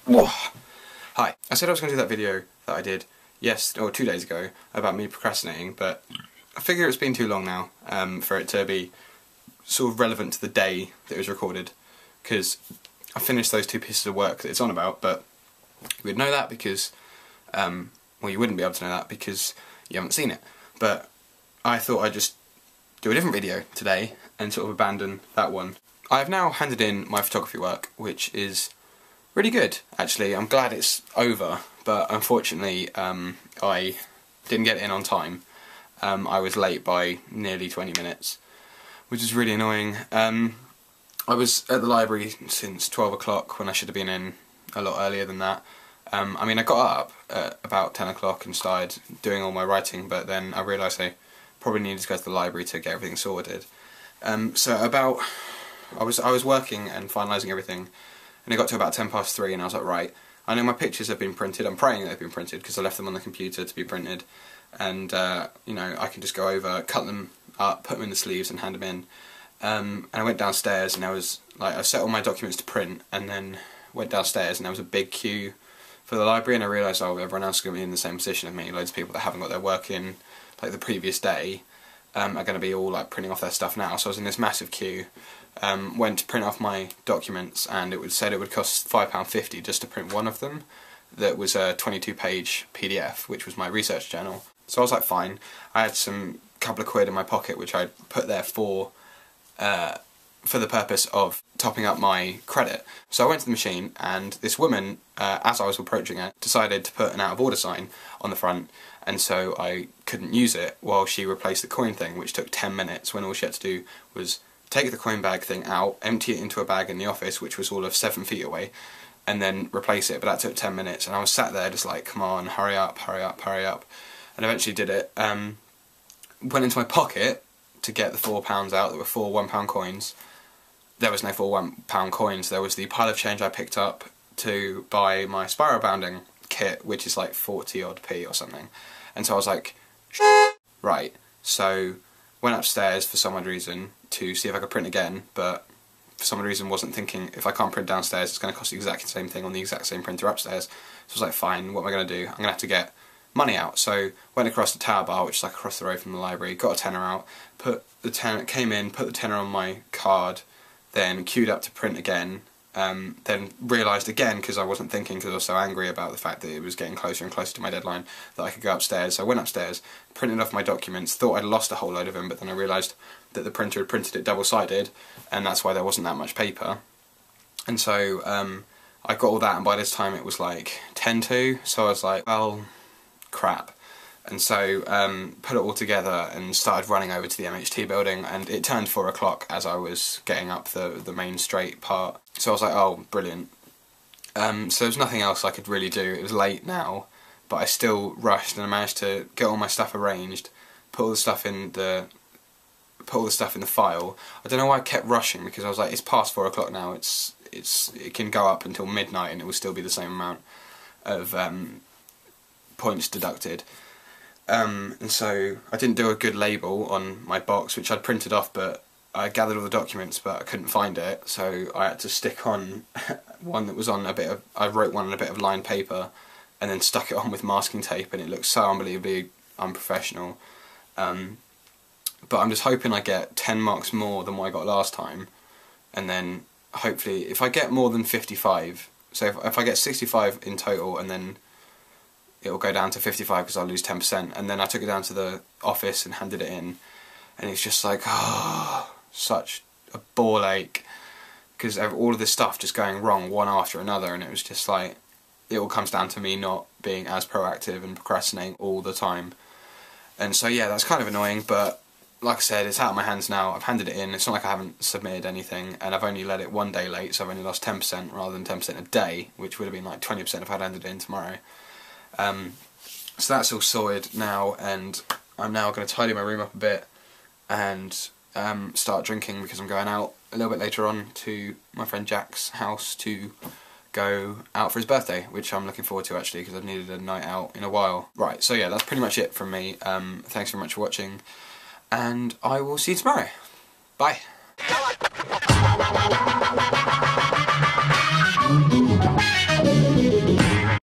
Whoa. Hi. I said I was going to do that video that I did 2 days ago about me procrastinating, but I figure it's been too long now for it to be sort of relevant to the day that it was recorded, because I finished those 2 pieces of work that it's on about, but you would know that because, well, you wouldn't be able to know that because you haven't seen it. But I thought I'd just do a different video today and sort of abandon that one. I have now handed in my photography work, which is really good, actually. I'm glad it's over, but unfortunately I didn't get it in on time. I was late by nearly 20 minutes, which is really annoying. I was at the library since 12 o'clock when I should have been in a lot earlier than that. I mean, I got up at about 10 o'clock and started doing all my writing, but then I realised I probably needed to go to the library to get everything sorted. I was working and finalising everything, and it got to about 3:10, and I was like, right, I know my pictures have been printed. I'm praying they've been printed because I left them on the computer to be printed, and you know, I can just go over, cut them up, put them in the sleeves, and hand them in. And I went downstairs, and I set all my documents to print, and then went downstairs, and there was a big queue for the library, and I realised, oh, everyone else is going to be in the same position as me. Loads of people that haven't got their work in like the previous day are going to be all like printing off their stuff now. So I was in this massive queue. Went to print off my documents, and it said it would cost £5.50 just to print one of them. That was a 22-page PDF, which was my research journal. So I was like, fine. I had some couple of quid in my pocket, which I put there for the purpose of topping up my credit. So I went to the machine, and this woman, as I was approaching it, decided to put an out of order sign on the front, and so I couldn't use it while she replaced the coin thing, which took 10 minutes, when all she had to do was take the coin bag thing out, empty it into a bag in the office, which was all of 7 feet away, and then replace it. But that took 10 minutes, and I was sat there just like, come on, hurry up, hurry up, hurry up. And eventually did it. Went into my pocket to get the £4 out. There were 4 £1 coins. There was no 4 £1 coins. There was the pile of change I picked up to buy my spiral bounding kit, which is like 40 odd p or something. And so I was like, right. So went upstairs for some odd reason to see if I could print again, but for some odd reason wasn't thinking, if I can't print downstairs, it's going to cost the exact same thing on the exact same printer upstairs. So I was like, fine, what am I going to do? I'm going to have to get money out. So went across the Tower Bar, which is like across the road from the library, got a tenner out, came in, put the tenner on my card, then queued up to print again, then realised again, because I wasn't thinking, because I was so angry about the fact that it was getting closer and closer to my deadline, that I could go upstairs. So I went upstairs, printed off my documents, thought I'd lost a whole load of them, but then I realised that the printer had printed it double-sided, and that's why there wasn't that much paper. And so I got all that, and by this time it was like 10 to, so I was like, well, crap. And so put it all together and started running over to the MHT building, and it turned 4 o'clock as I was getting up the main straight part. So I was like, oh, brilliant. So there was nothing else I could really do. It was late now, but I still rushed, and I managed to get all my stuff arranged, put all the stuff in the file. I don't know why I kept rushing, because I was like, it's past 4 o'clock now. It can go up until midnight, and it will still be the same amount of points deducted. And so I didn't do a good label on my box, which I'd printed off, but I gathered all the documents, but I couldn't find it, so I had to stick on one that was on I wrote one on a bit of lined paper, and then stuck it on with masking tape, and it looked so unbelievably unprofessional. But I'm just hoping I get 10 marks more than what I got last time, and then hopefully, if I get more than 55, so if I get 65 in total, and then it'll go down to 55 because I'll lose 10%, and then I took it down to the office and handed it in, and it's just like, oh, such a ball ache, because all of this stuff just going wrong one after another, and it was just like, it all comes down to me not being as proactive and procrastinating all the time. And so yeah, that's kind of annoying, but like I said, it's out of my hands now. I've handed it in. It's not like I haven't submitted anything, and I've only let it 1 day late, so I've only lost 10% rather than 10% a day, which would have been like 20% if I'd handed it in tomorrow. So that's all sorted now, and I'm now going to tidy my room up a bit and start drinking, because I'm going out a little bit later on to my friend Jack's house to go out for his birthday, which I'm looking forward to actually, because I've needed a night out in a while. Right, so yeah, that's pretty much it from me. Thanks very much for watching, and I will see you tomorrow. Bye.